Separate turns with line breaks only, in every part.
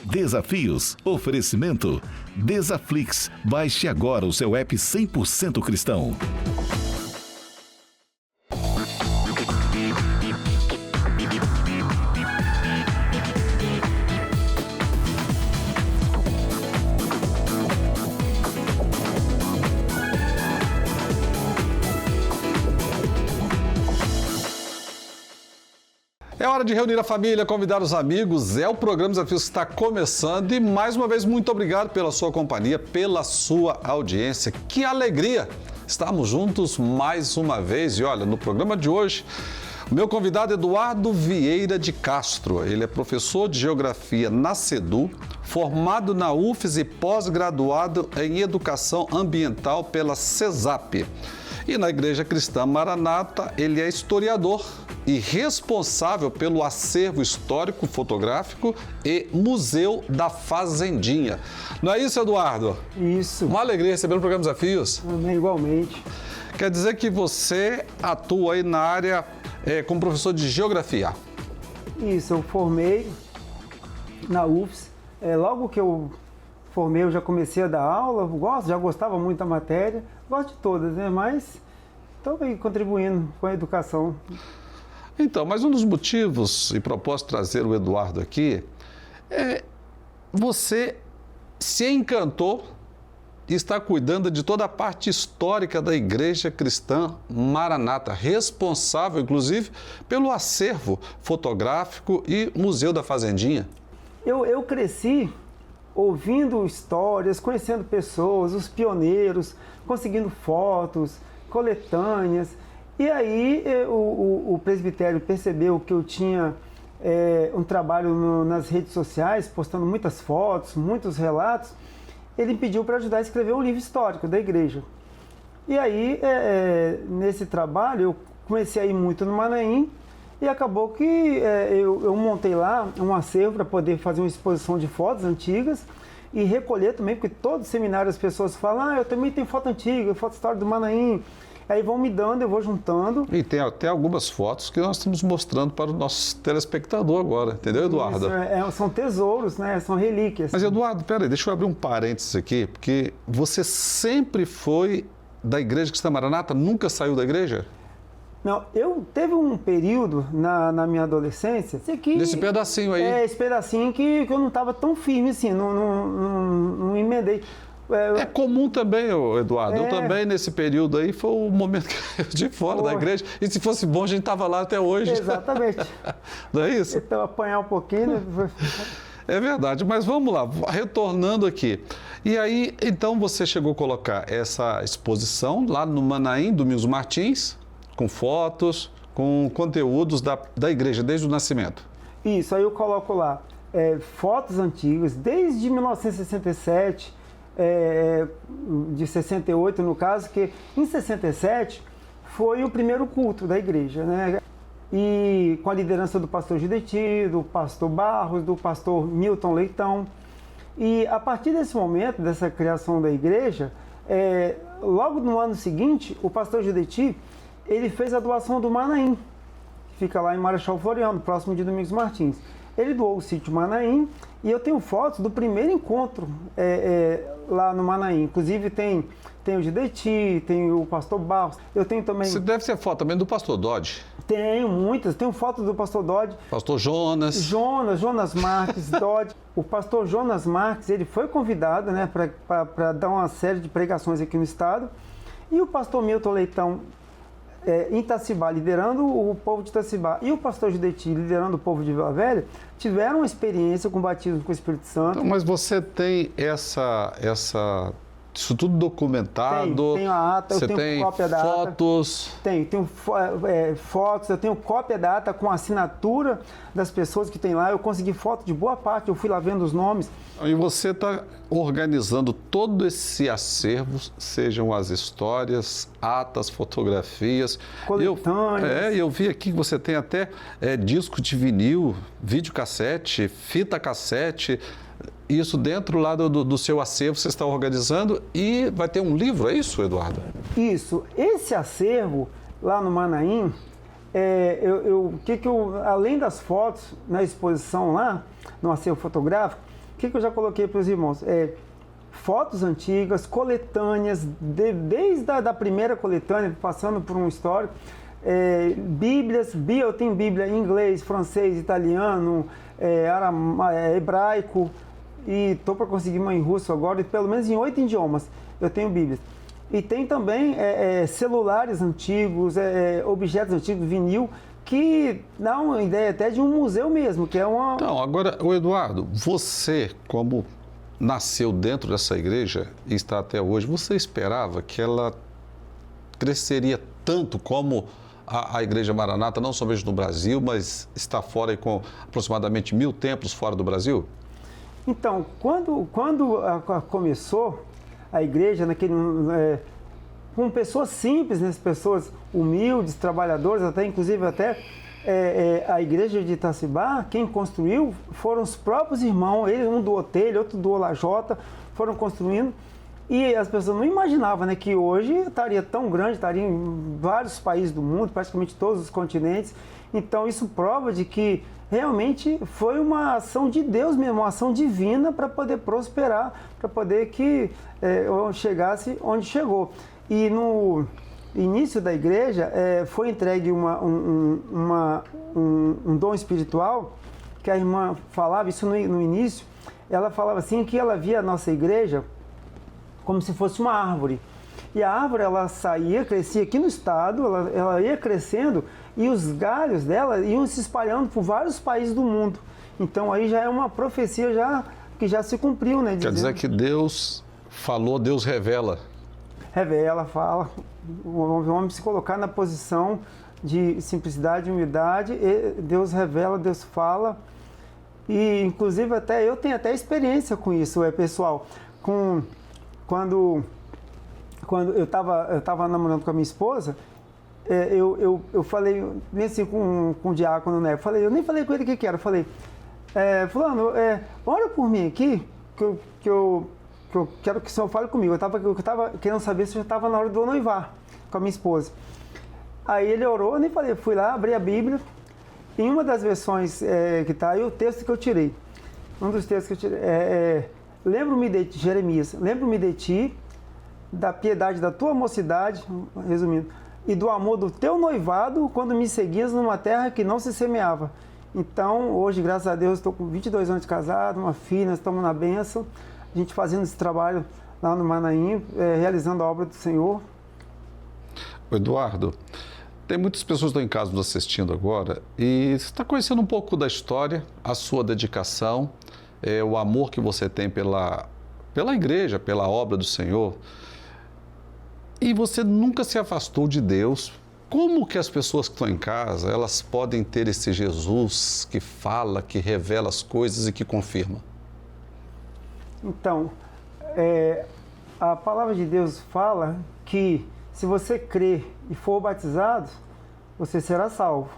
Desafios. Oferecimento. Desaflix. Baixe agora o seu app 100% cristão.
É hora de reunir a família, convidar os amigos. O programa Desafios que está começando e, mais uma vez, muito obrigado pela sua companhia, pela sua audiência. Que alegria estarmos juntos mais uma vez. E olha, no programa de hoje, o meu convidado é Eduardo Vieira de Castro. Ele é professor de Geografia na CEDU, formado na UFES e pós-graduado em Educação Ambiental pela CESAP. E na Igreja Cristã Maranata, ele é historiador e responsável pelo acervo histórico fotográfico e Museu da Fazendinha. Não é isso, Eduardo?
Isso.
Uma alegria receber o programa Desafios.
Amém, igualmente.
Quer dizer que você atua aí na área como professor de Geografia.
Isso, eu formei na UFES. Logo que eu formei, eu já comecei a dar aula, já gostava muito da matéria, gosto de todas, né? Mas estou aí contribuindo com a educação.
Então, mas um dos motivos e propósito de trazer o Eduardo aqui você se encantou e está cuidando de toda a parte histórica da Igreja Cristã Maranata, responsável, inclusive, pelo acervo fotográfico e Museu da Fazendinha.
Eu cresci ouvindo histórias, conhecendo pessoas, os pioneiros, conseguindo fotos, coletâneas. E aí o presbitério percebeu que eu tinha um trabalho nas redes sociais, postando muitas fotos, muitos relatos. Ele pediu para ajudar a escrever um livro histórico da igreja. E aí, nesse trabalho, eu comecei a ir muito no Manaim e acabou que eu montei lá um acervo para poder fazer uma exposição de fotos antigas e recolher também, porque todo seminário as pessoas falam, eu também tenho foto antiga, foto histórica do Manaim. Aí vão me dando, eu vou juntando.
E tem até algumas fotos que nós estamos mostrando para o nosso telespectador agora, entendeu, Eduardo?
Isso, são tesouros, né? São relíquias.
Mas, Eduardo, peraí, deixa eu abrir um parênteses aqui, porque você sempre foi da Igreja Cristã Maranata? Nunca saiu da igreja?
Não, teve um período na minha adolescência...
Nesse pedacinho aí.
Esse pedacinho que eu não estava tão firme assim, não emendei.
É comum também, Eduardo. Eu também, nesse período aí, foi o momento que eu de fora da igreja. E se fosse bom, a gente estava lá até hoje.
Exatamente.
Não é isso?
Então, apanhar um pouquinho... Né?
É verdade, mas vamos lá, retornando aqui. E aí, então, você chegou a colocar essa exposição lá no Manaim, Domingos Martins, com fotos, com conteúdos da igreja, desde o nascimento.
Isso, aí eu coloco lá fotos antigas, desde 1967... de 68 no caso, que em 67 foi o primeiro culto da igreja, né? E com a liderança do pastor Judeti, do pastor Barros, do pastor Milton Leitão. E a partir desse momento, dessa criação da igreja, logo no ano seguinte, o pastor Judeti, ele fez a doação do Manaim, que fica lá em Marechal Floriano, próximo de Domingos Martins. Ele doou o sítio Manaim e eu tenho fotos do primeiro encontro lá no Manaim. Inclusive tem o Judeti, tem o pastor Barros. Eu tenho também...
Você deve ter foto também do pastor Dodge.
Tenho muitas. Tenho fotos do pastor Dodge.
Pastor Jonas.
Jonas Marques, Dodge. O pastor Jonas Marques, ele foi convidado, né, para dar uma série de pregações aqui no estado. E o pastor Milton Leitão, em Itacibá, liderando o povo de Itacibá, e o pastor Judeti, liderando o povo de Vila Velha, tiveram uma experiência com o batismo com o Espírito Santo.
Então, mas você tem isso tudo documentado?
Tenho a ata, eu tenho cópia da ata.
Fotos?
Tenho fotos, eu tenho cópia da ata com a assinatura das pessoas que tem lá. Eu consegui foto de boa parte, eu fui lá vendo os nomes.
E você está organizando todo esse acervo, sejam as histórias, atas, fotografias.
Coletâneas.
Eu vi aqui que você tem até disco de vinil, videocassete, fita cassete. Isso dentro lá do seu acervo você está organizando e vai ter um livro, é isso, Eduardo?
Isso. Esse acervo lá no Manaim, além das fotos na exposição lá, no acervo fotográfico, O que eu já coloquei para os irmãos? Fotos antigas, coletâneas, desde a primeira coletânea, passando por um histórico, Bíblias, eu tenho Bíblia em inglês, francês, italiano, hebraico, e estou para conseguir uma em russo agora, e pelo menos em 8 idiomas eu tenho Bíblias. E tem também celulares antigos, objetos antigos, vinil, que dá uma ideia até de um museu mesmo, que é uma...
Então, agora, o Eduardo, você, como nasceu dentro dessa igreja e está até hoje, você esperava que ela cresceria tanto como a Igreja Maranata, não somente no Brasil, mas está fora e com aproximadamente 1000 templos fora do Brasil?
Então, quando começou a igreja, com pessoas simples, né, pessoas humildes, trabalhadores, inclusive a igreja de Itacibá, quem construiu foram os próprios irmãos, um doou telha, outro doou lajota, foram construindo. E as pessoas não imaginavam, né, que hoje estaria tão grande, estaria em vários países do mundo, praticamente todos os continentes. Então isso prova de que realmente foi uma ação de Deus mesmo, uma ação divina para poder prosperar, para poder que chegasse onde chegou. E no início da igreja foi entregue um dom espiritual, que a irmã falava, isso no início, ela falava assim que ela via a nossa igreja como se fosse uma árvore. E a árvore, ela crescia aqui no estado, ela ia crescendo e os galhos dela iam se espalhando por vários países do mundo. Então aí já é uma profecia que já se cumpriu, né?
Quer dizer que Deus falou, Deus revela.
Revela, fala. O homem se colocar na posição de simplicidade e humildade, e Deus revela, Deus fala. E inclusive eu tenho até experiência com isso, pessoal. Quando eu estava namorando com a minha esposa, eu falei, nem assim com o diácono, né? Eu nem falei com ele o que era. Eu falei, fulano, ora por mim aqui, que eu quero que o senhor fale comigo. Eu estava querendo saber se eu estava na hora de eu noivar com a minha esposa. Aí ele orou, eu nem falei, fui lá, abri a Bíblia. Em uma das versões que está aí, o texto que eu tirei. Um dos textos que eu tirei lembro-me de ti, Jeremias, lembro-me de ti, da piedade da tua mocidade, resumindo, e do amor do teu noivado, quando me seguias numa terra que não se semeava. Então, hoje, graças a Deus, estou com 22 anos de casado, uma filha, nós estamos na bênção, a gente fazendo esse trabalho lá no Manaim, realizando a obra do Senhor.
Eduardo, tem muitas pessoas que estão em casa nos assistindo agora e você está conhecendo um pouco da história, a sua dedicação, o amor que você tem pela igreja, pela obra do Senhor. E você nunca se afastou de Deus. Como que as pessoas que estão em casa, elas podem ter esse Jesus que fala, que revela as coisas e que confirma?
Então, a palavra de Deus fala que se você crer e for batizado, você será salvo.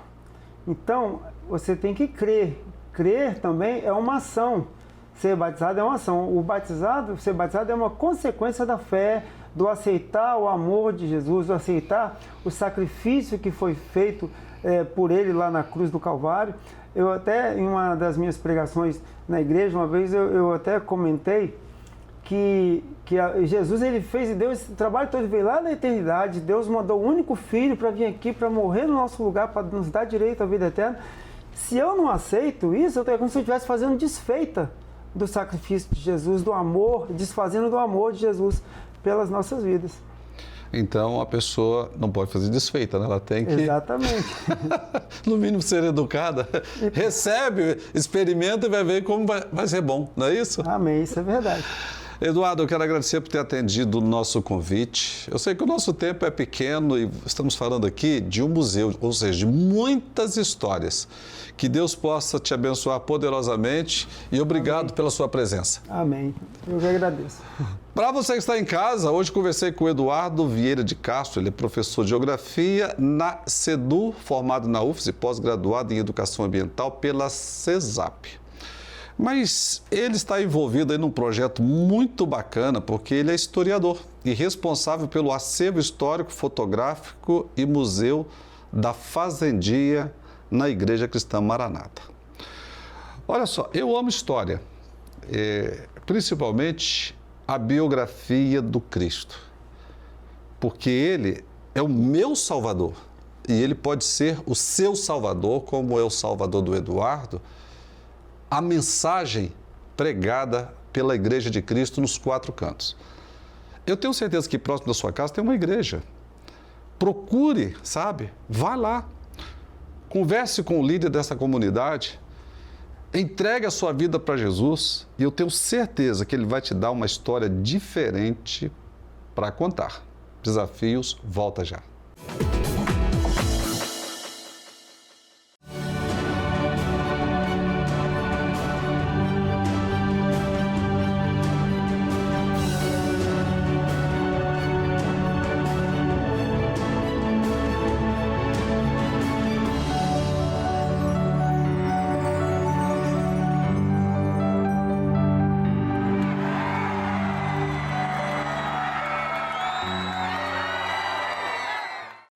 Então, você tem que crer. Crer também é uma ação. Ser batizado é uma ação. Ser batizado é uma consequência da fé, do aceitar o amor de Jesus, do aceitar o sacrifício que foi feito por ele lá na cruz do Calvário. Eu até, em uma das minhas pregações na igreja, uma vez eu até comentei que Jesus, ele fez, Deus, esse trabalho todo veio lá na eternidade. Deus mandou o único filho para vir aqui, para morrer no nosso lugar, para nos dar direito à vida eterna. Se eu não aceito isso, é como se eu estivesse fazendo desfeita do sacrifício de Jesus, do amor, desfazendo do amor de Jesus pelas nossas vidas.
Então, a pessoa não pode fazer desfeita, né? Ela tem que...
Exatamente.
no mínimo, ser educada. Recebe, experimenta e vai ver como vai ser bom, não é isso?
Amém, isso é verdade.
Eduardo, eu quero agradecer por ter atendido o nosso convite. Eu sei que o nosso tempo é pequeno e estamos falando aqui de um museu, ou seja, de muitas histórias. Que Deus possa te abençoar poderosamente e obrigado
Amém.
Pela sua presença.
Amém. Eu que agradeço.
Para você que está em casa, hoje conversei com o Eduardo Vieira de Castro, ele é professor de Geografia na CEDU, formado na UFSS e pós-graduado em Educação Ambiental pela CESAP. Mas ele está envolvido aí num projeto muito bacana, porque ele é historiador e responsável pelo acervo histórico, fotográfico e museu da Fazendia na Igreja Cristã Maranata. Olha só, eu amo história. principalmente a biografia do Cristo, porque Ele é o meu Salvador e Ele pode ser o seu Salvador, como é o Salvador do Eduardo, a mensagem pregada pela Igreja de Cristo nos 4 cantos. Eu tenho certeza que próximo da sua casa tem uma igreja. Procure, sabe? Vá lá. Converse com o líder dessa comunidade. Entregue a sua vida para Jesus e eu tenho certeza que Ele vai te dar uma história diferente para contar. Desafios, volta já.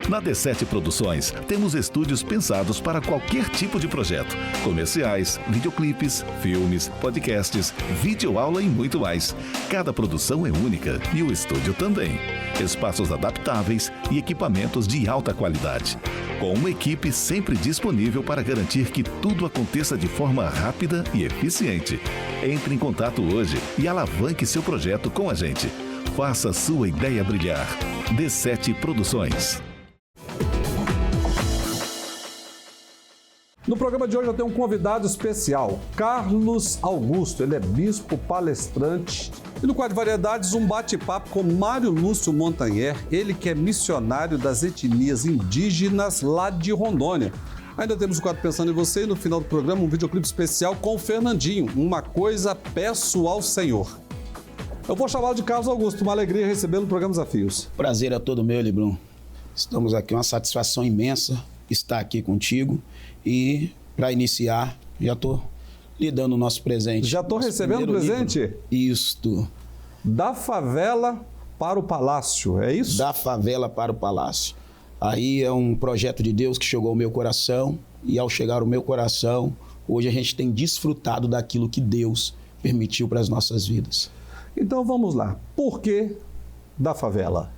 Na D7 Produções, temos estúdios pensados para qualquer tipo de projeto. Comerciais, videoclipes, filmes, podcasts, videoaula e muito mais. Cada produção é única e o estúdio também. Espaços adaptáveis e equipamentos de alta qualidade. Com uma equipe sempre disponível para garantir que tudo aconteça de forma rápida e eficiente. Entre em contato hoje e alavanque seu projeto com a gente. Faça sua ideia brilhar. D7 Produções.
No programa de hoje eu tenho um convidado especial, Carlos Augusto. Ele é bispo palestrante. E no quadro de variedades, um bate-papo com Mário Lúcio Montanher, ele que é missionário das etnias indígenas lá de Rondônia. Ainda temos o quadro Pensando em Você e no final do programa um videoclipe especial com o Fernandinho, Uma Coisa Peço ao Senhor. Eu vou chamá-lo de Carlos Augusto, uma alegria recebê-lo no programa Desafios.
Prazer é todo meu, Lebrun. Estamos aqui, uma satisfação imensa estar aqui contigo. E, para iniciar, já estou lhe dando o nosso presente.
Já estou recebendo presente?
Livro. Isto.
Da favela para o palácio, é isso?
Da favela para o palácio. Aí é um projeto de Deus que chegou ao meu coração. E ao chegar ao meu coração, hoje a gente tem desfrutado daquilo que Deus permitiu para as nossas vidas.
Então vamos lá. Por que da favela?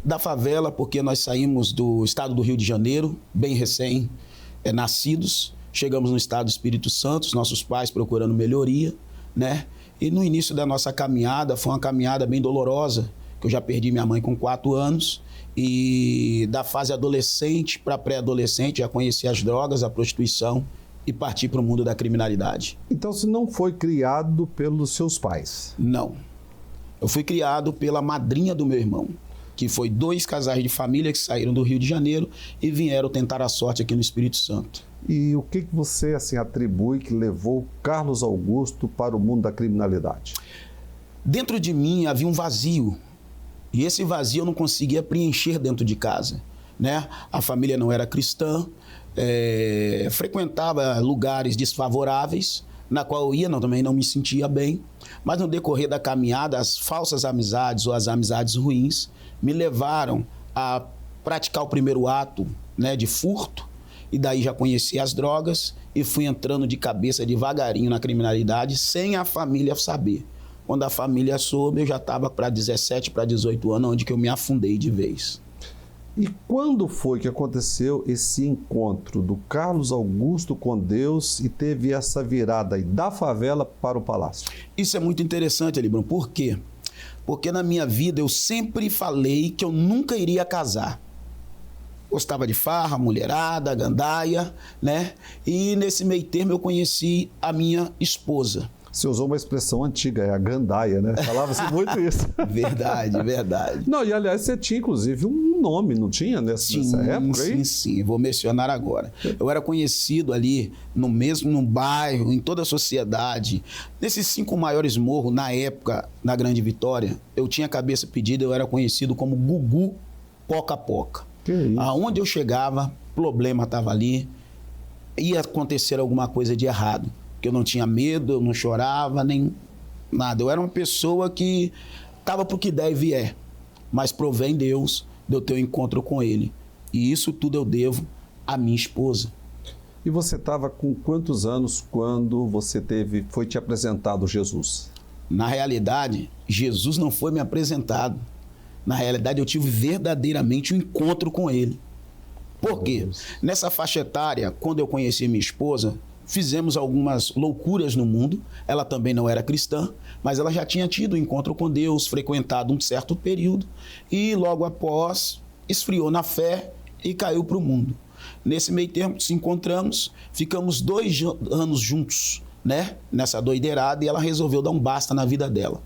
Da favela porque nós saímos do estado do Rio de Janeiro, bem recém-nascidos. Chegamos no estado do Espírito Santo, os nossos pais procurando melhoria, né? E no início da nossa caminhada, foi uma caminhada bem dolorosa, que eu já perdi minha mãe com 4 anos. E da fase adolescente para pré-adolescente, já conheci as drogas, a prostituição e parti para o mundo da criminalidade.
Então você não foi criado pelos seus pais?
Não. Eu fui criado pela madrinha do meu irmão, que foi 2 casais de família que saíram do Rio de Janeiro e vieram tentar a sorte aqui no Espírito Santo.
E o que você atribui que levou Carlos Augusto para o mundo da criminalidade?
Dentro de mim havia um vazio. E esse vazio eu não conseguia preencher dentro de casa, né? A família não era cristã, frequentava lugares desfavoráveis, na qual eu ia, também não me sentia bem. Mas no decorrer da caminhada, as falsas amizades ou as amizades ruins me levaram a praticar o primeiro ato, né, de furto. E daí já conheci as drogas e fui entrando de cabeça devagarinho na criminalidade, sem a família saber. Quando a família soube, eu já estava para 17, para 18 anos, onde que eu me afundei de vez.
E quando foi que aconteceu esse encontro do Carlos Augusto com Deus e teve essa virada aí da favela para o palácio?
Isso é muito interessante, Elibron. Por quê? Porque na minha vida eu sempre falei que eu nunca iria casar. Gostava de farra, mulherada, gandaia, né? E nesse meio termo eu conheci a minha esposa.
Você usou uma expressão antiga, é a gandaia, né? Falava-se muito isso.
Verdade, verdade.
Não, e aliás, você tinha inclusive um nome, não tinha nessa época aí?
Sim, vou mencionar agora. Eu era conhecido ali no bairro, em toda a sociedade. Nesses 5 maiores morros, na época, na Grande Vitória, eu tinha a cabeça pedida, eu era conhecido como Gugu Poca-Poca.
Que isso?
Aonde eu chegava, problema estava ali, ia acontecer alguma coisa de errado. Que eu não tinha medo, eu não chorava, nem nada. Eu era uma pessoa que estava para o que der e vier, mas provém Deus de eu ter um encontro com Ele. E isso tudo eu devo à minha esposa.
E você estava com quantos anos quando foi te apresentado Jesus?
Na realidade, Jesus não foi me apresentado. Na realidade, eu tive verdadeiramente um encontro com ele. Por quê? Nessa faixa etária, quando eu conheci minha esposa, fizemos algumas loucuras no mundo. Ela também não era cristã, mas ela já tinha tido um encontro com Deus, frequentado um certo período, e logo após esfriou na fé e caiu para o mundo. Nesse meio tempo, nos encontramos, ficamos 2 anos juntos, né? Nessa doideirada, e ela resolveu dar um basta na vida dela.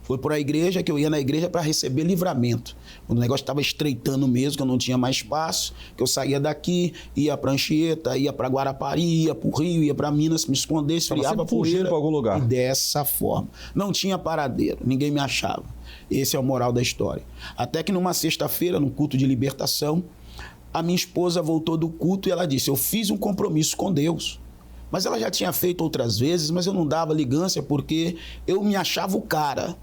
Foi para a igreja, que eu ia na igreja para receber livramento. Quando o negócio estava estreitando mesmo, que eu não tinha mais espaço, que eu saía daqui, ia para Anchieta, ia para Guarapari, ia para o Rio, ia para Minas, me esconder, esfriava poeira.
Para algum lugar.
E dessa forma. Não tinha paradeiro, ninguém me achava. Esse é o moral da história. Até que numa sexta-feira, no culto de libertação, a minha esposa voltou do culto e ela disse, eu fiz um compromisso com Deus. Mas ela já tinha feito outras vezes, mas eu não dava ligância porque eu me achava o cara.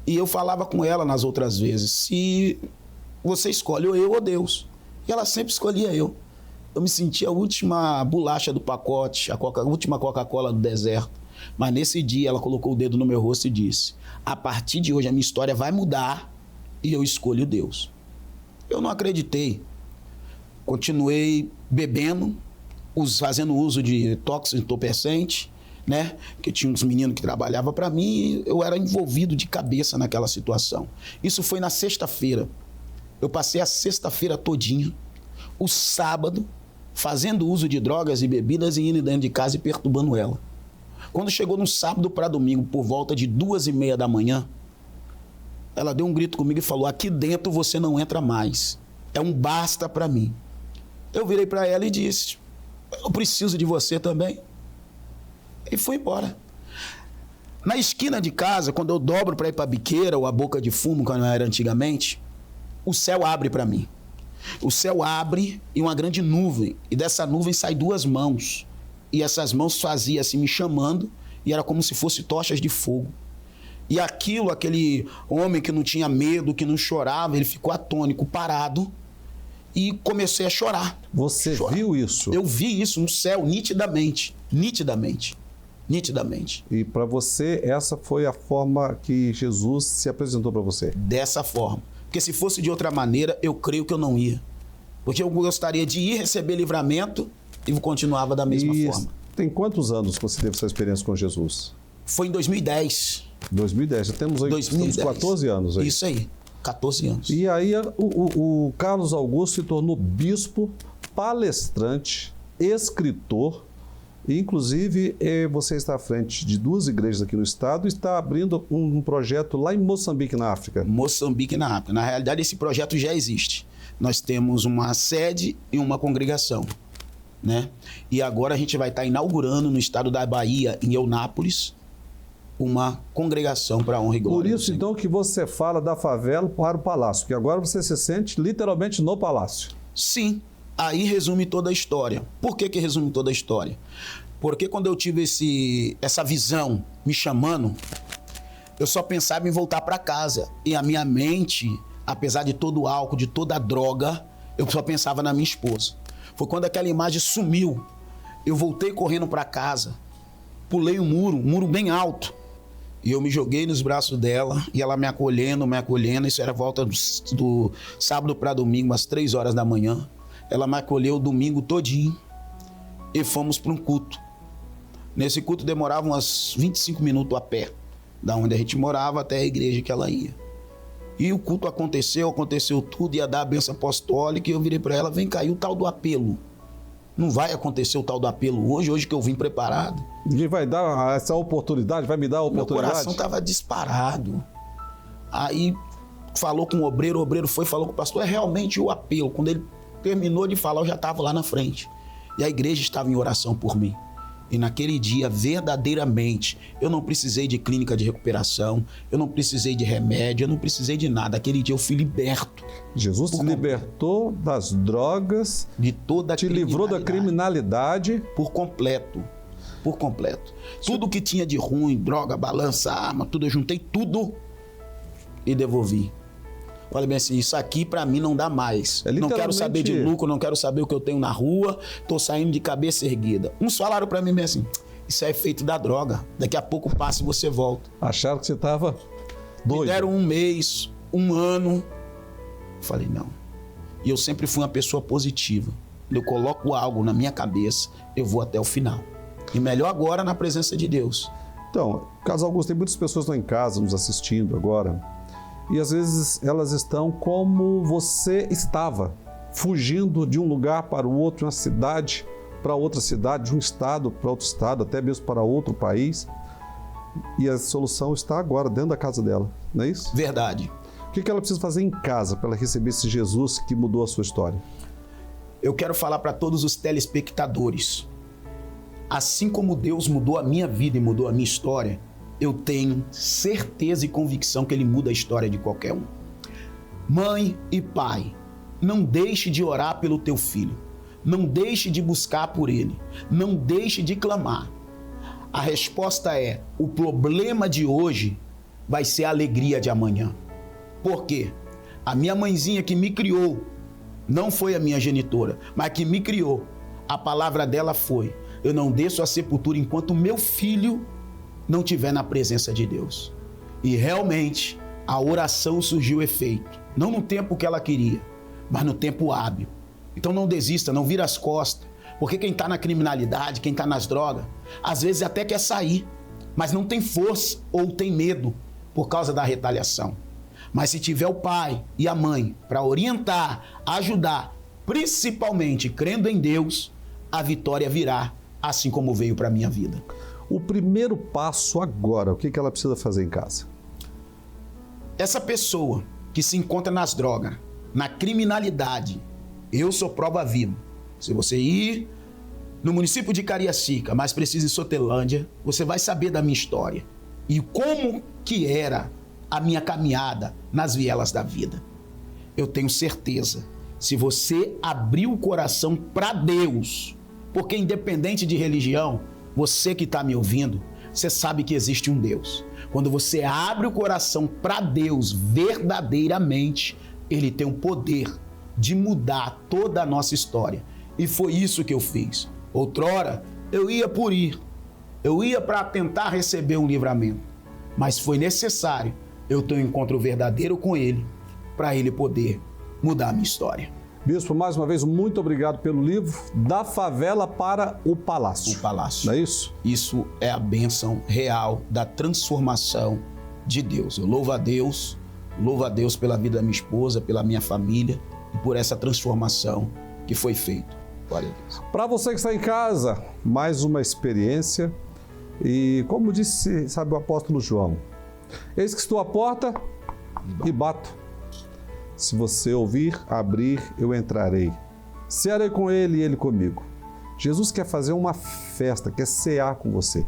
E eu falava com ela nas outras vezes, se você escolhe ou eu ou Deus. E ela sempre escolhia eu. Eu me sentia a última bolacha do pacote, a última Coca-Cola do deserto. Mas nesse dia ela colocou o dedo no meu rosto e disse, a partir de hoje a minha história vai mudar e eu escolho Deus. Eu não acreditei. Continuei bebendo, fazendo uso de tóxico entorpecente, né? Que tinha uns meninos que trabalhavam para mim e eu era envolvido de cabeça naquela situação. Isso foi na sexta-feira. Eu passei a sexta-feira todinha, o sábado, fazendo uso de drogas e bebidas e indo dentro de casa e perturbando ela. Quando chegou no sábado para domingo, por volta de 2h30 da manhã, ela deu um grito comigo e falou, aqui dentro você não entra mais. É um basta para mim. Eu virei para ela e disse, eu preciso de você também. E fui embora. Na esquina de casa, quando eu dobro para ir para a biqueira ou a boca de fumo, como era antigamente, o céu abre para mim. O céu abre e uma grande nuvem. E dessa nuvem sai 2 mãos. E essas mãos faziam assim, me chamando, e era como se fossem tochas de fogo. E aquele homem que não tinha medo, que não chorava, ele ficou atônico, parado, e comecei a chorar.
Você viu isso?
Eu vi isso no céu, nitidamente. Nitidamente. Nitidamente.
E para você, essa foi a forma que Jesus se apresentou para você?
Dessa forma. Porque se fosse de outra maneira, eu creio que eu não ia. Porque eu gostaria de ir receber livramento e continuava da mesma forma.
Tem quantos anos você teve essa experiência com Jesus?
Foi em 2010.
2010, já temos 14 anos aí.
Isso aí, 14 anos.
E aí o Carlos Augusto se tornou bispo, palestrante, escritor, e inclusive você está à frente de 2 igrejas aqui no estado e está abrindo um projeto lá em Moçambique, na África.
Moçambique, na África. Na realidade, esse projeto já existe. Nós temos uma sede e uma congregação, né? E agora a gente vai estar inaugurando no estado da Bahia, em Eunápolis, uma congregação para a honra e glória.
Por isso, então, que você fala da favela para o palácio, que agora você se sente literalmente no palácio.
Sim, aí resume toda a história. Por que resume toda a história? Porque quando eu tive essa visão me chamando, eu só pensava em voltar para casa. E a minha mente, apesar de todo o álcool, de toda a droga, eu só pensava na minha esposa. Foi quando aquela imagem sumiu, eu voltei correndo para casa, pulei um muro bem alto, e eu me joguei nos braços dela, e ela me acolhendo, isso era volta do sábado para domingo, às 3 horas da manhã. Ela me acolheu o domingo todinho, e fomos para um culto. Nesse culto demorava uns 25 minutos a pé, da onde a gente morava até a igreja que ela ia. E o culto aconteceu tudo, ia dar a bênção apostólica, e eu virei para ela, vem cá, e o tal do apelo? Não vai acontecer o tal do apelo hoje que eu vim preparado.
E vai dar essa oportunidade, vai me dar a oportunidade?
Meu coração estava disparado. Aí falou com o obreiro foi, falou com o pastor, é realmente o apelo. Quando ele terminou de falar, eu já estava lá na frente. E a igreja estava em oração por mim. E naquele dia, verdadeiramente, eu não precisei de clínica de recuperação, eu não precisei de remédio, eu não precisei de nada. Aquele dia eu fui liberto.
Jesus te libertou das drogas,
de toda a
te livrou da criminalidade.
Por completo. Por completo. Tudo que tinha de ruim, droga, balança, arma, tudo, eu juntei tudo e devolvi. Falei bem assim, isso aqui pra mim não dá mais. Não quero saber de lucro, não quero saber o que eu tenho na rua, tô saindo de cabeça erguida. Uns falaram pra mim bem assim, isso é efeito da droga, daqui a pouco passa e você volta.
Acharam que você tava doido.
Me deram 1 mês, 1 ano. Falei, não. E eu sempre fui uma pessoa positiva. Eu coloco algo na minha cabeça, eu vou até o final. E melhor agora na presença de Deus.
Então, Carlos Augusto, tem muitas pessoas que estão em casa nos assistindo agora. E às vezes elas estão como você estava, fugindo de um lugar para o outro, de uma cidade para outra cidade, de um estado para outro estado, até mesmo para outro país. E a solução está agora dentro da casa dela, não é isso?
Verdade.
O que ela precisa fazer em casa para ela receber esse Jesus que mudou a sua história?
Eu quero falar para todos os telespectadores. Assim como Deus mudou a minha vida e mudou a minha história, eu tenho certeza e convicção que Ele muda a história de qualquer um. Mãe e pai, não deixe de orar pelo teu filho. Não deixe de buscar por ele. Não deixe de clamar. A resposta é, o problema de hoje vai ser a alegria de amanhã. Por quê? A minha mãezinha que me criou, não foi a minha genitora, mas que me criou. A palavra dela foi, eu não desço a sepultura enquanto meu filho não estiver na presença de Deus. E realmente a oração surgiu efeito. Não no tempo que ela queria, mas no tempo hábil. Então não desista, não vira as costas. Porque quem está na criminalidade, quem está nas drogas, às vezes até quer sair, mas não tem força ou tem medo por causa da retaliação. Mas se tiver o pai e a mãe para orientar, ajudar, principalmente crendo em Deus, a vitória virá, assim como veio para a minha vida.
O primeiro passo agora, o que ela precisa fazer em casa?
Essa pessoa que se encontra nas drogas, na criminalidade, eu sou prova viva. Se você ir no município de Cariacica, mais preciso em Sotelândia, você vai saber da minha história e como que era a minha caminhada nas vielas da vida. Eu tenho certeza, se você abrir o coração para Deus, porque independente de religião, você que está me ouvindo, você sabe que existe um Deus. Quando você abre o coração para Deus verdadeiramente, Ele tem o poder de mudar toda a nossa história. E foi isso que eu fiz. Outrora, eu ia por ir. Eu ia para tentar receber um livramento. Mas foi necessário eu ter um encontro verdadeiro com Ele, para Ele poder mudar a minha história.
Bispo, mais uma vez, muito obrigado pelo livro Da Favela para o Palácio.
O Palácio.
Não é isso?
Isso é a bênção real da transformação de Deus. Eu louvo a Deus pela vida da minha esposa, pela minha família e por essa transformação que foi feita. Glória a Deus.
Para você que está em casa, mais uma experiência. E como disse, sabe, o apóstolo João, eis que estou à porta e bato. Se você ouvir, abrir, eu entrarei. Cearei com ele e ele comigo. Jesus quer fazer uma festa, quer cear com você.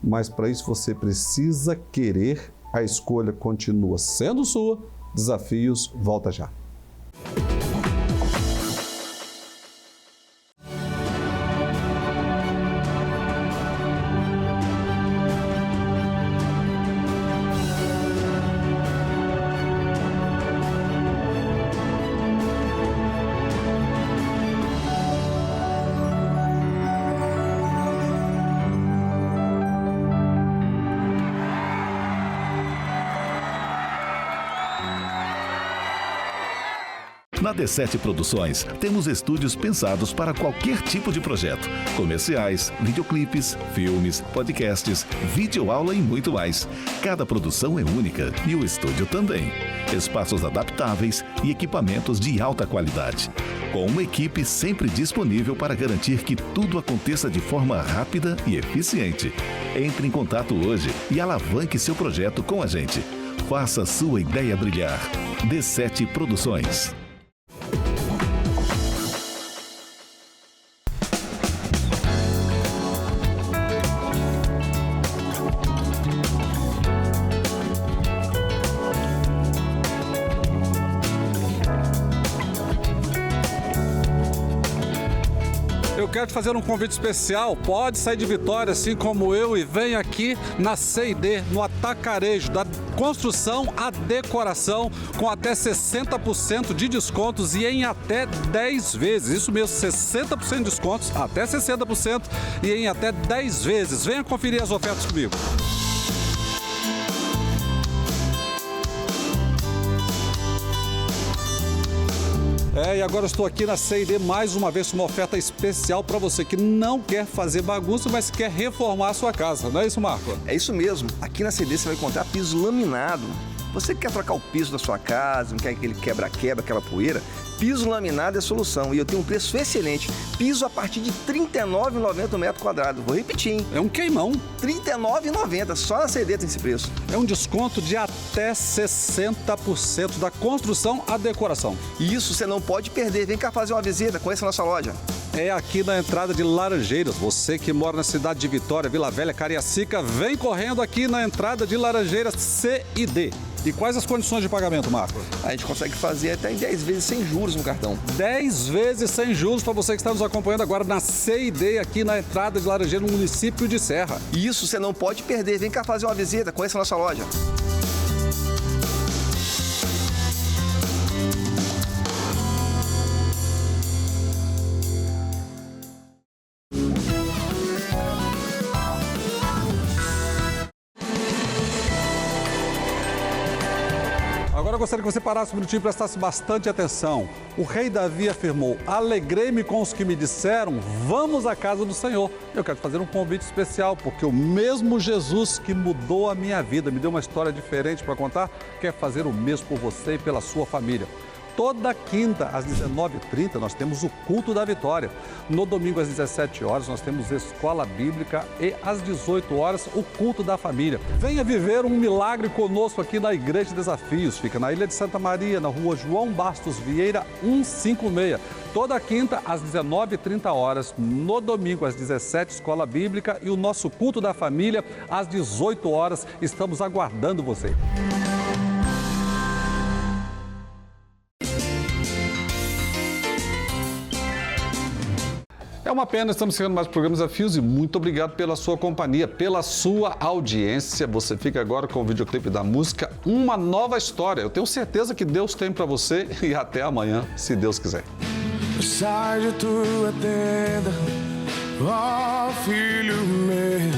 Mas para isso você precisa querer. A escolha continua sendo sua. Desafios, volta já.
Na D7 Produções, temos estúdios pensados para qualquer tipo de projeto. Comerciais, videoclipes, filmes, podcasts, videoaula e muito mais. Cada produção é única e o estúdio também. Espaços adaptáveis e equipamentos de alta qualidade. Com uma equipe sempre disponível para garantir que tudo aconteça de forma rápida e eficiente. Entre em contato hoje e alavanque seu projeto com a gente. Faça sua ideia brilhar. D7 Produções.
quero te fazer um convite especial. Pode sair de Vitória, assim como eu, e vem aqui na C&D, no atacarejo, da construção à decoração, com até 60% de descontos e em até 10 vezes. Isso mesmo, 60% de descontos, até 60% e em até 10 vezes. Venha conferir as ofertas comigo. E agora eu estou aqui na C&D mais uma vez com uma oferta especial para você que não quer fazer bagunça, mas quer reformar a sua casa. Não é isso, Marco?
É isso mesmo. Aqui na C&D você vai encontrar piso laminado. Você que quer trocar o piso da sua casa, não quer aquele quebra-quebra, aquela poeira, piso laminado é a solução. E eu tenho um preço excelente. Piso a partir de R$ 39,90 o metro quadrado. Vou repetir, hein?
É um queimão.
R$ 39,90. Só na C&D tem esse preço.
É um desconto de até 60% da construção à decoração.
Isso você não pode perder. Vem cá fazer uma visita, conheça a nossa loja.
É aqui na entrada de Laranjeiras. Você que mora na cidade de Vitória, Vila Velha, Cariacica, vem correndo aqui na entrada de Laranjeiras C&D. E quais as condições de pagamento, Marco?
A gente consegue fazer até em 10 vezes sem juros no cartão.
10 vezes sem juros para você que está nos acompanhando agora na C&D, aqui na entrada de Laranjeiras, no município de Serra.
Isso você não pode perder. Vem cá fazer uma visita, conheça a nossa loja.
Agora eu gostaria que você parasse um minutinho e prestasse bastante atenção. O rei Davi afirmou: alegrei-me com os que me disseram, vamos à casa do Senhor. Eu quero te fazer um convite especial, porque o mesmo Jesus que mudou a minha vida, me deu uma história diferente para contar, quer fazer o mesmo por você e pela sua família. Toda quinta, às 19h30, nós temos o Culto da Vitória. No domingo, às 17 horas, nós temos Escola Bíblica e às 18 horas, o Culto da Família. Venha viver um milagre conosco aqui na Igreja Desafios. Fica na Ilha de Santa Maria, na rua João Bastos Vieira, 156. Toda quinta, às 19h30 horas. No domingo, às 17h, Escola Bíblica e o nosso Culto da Família, às 18 horas. Estamos aguardando você. É uma pena, estamos chegando mais programas Desafios e muito obrigado pela sua companhia, pela sua audiência. Você fica agora com o videoclipe da música Uma Nova História. Eu tenho certeza que Deus tem para você e até amanhã, se Deus quiser.
Sai de tua tenda, ó filho meu,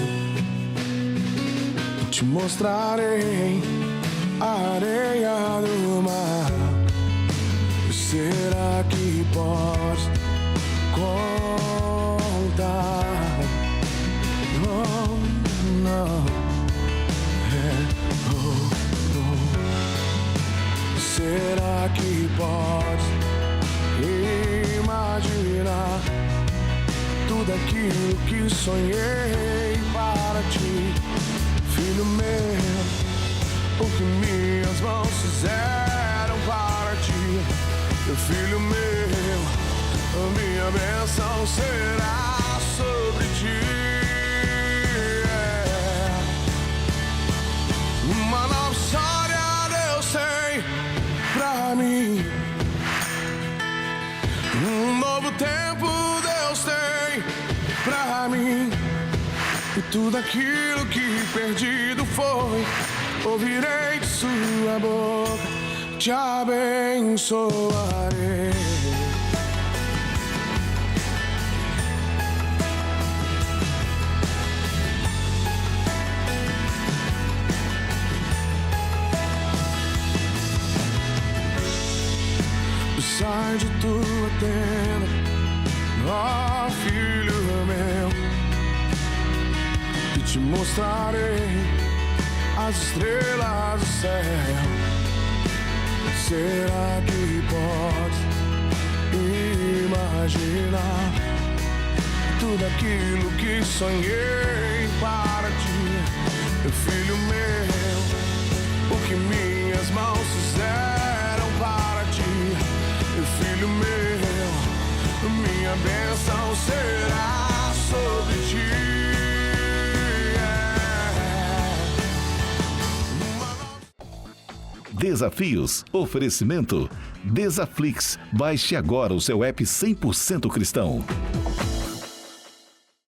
te mostrarei a areia do mar. Será que podes contar? Oh, não. Será que podes imaginar tudo aquilo que sonhei para ti, filho meu? O que minhas mãos fizeram para ti, filho meu, a minha bênção será sobre ti. Uma nova história Deus tem pra mim, um novo tempo Deus tem pra mim. E tudo aquilo que perdido foi, ouvirei de sua boca, te abençoarei. Sai de tua tenda, ó filho meu, e te mostrarei as estrelas do céu. Será que podes imaginar tudo aquilo que sonhei para ti, filho meu? O que minhas mãos fizeram para ti, filho meu, minha bênção será sobre ti.
Desafios. Oferecimento. Desaflix. Baixe agora o seu app 100% cristão.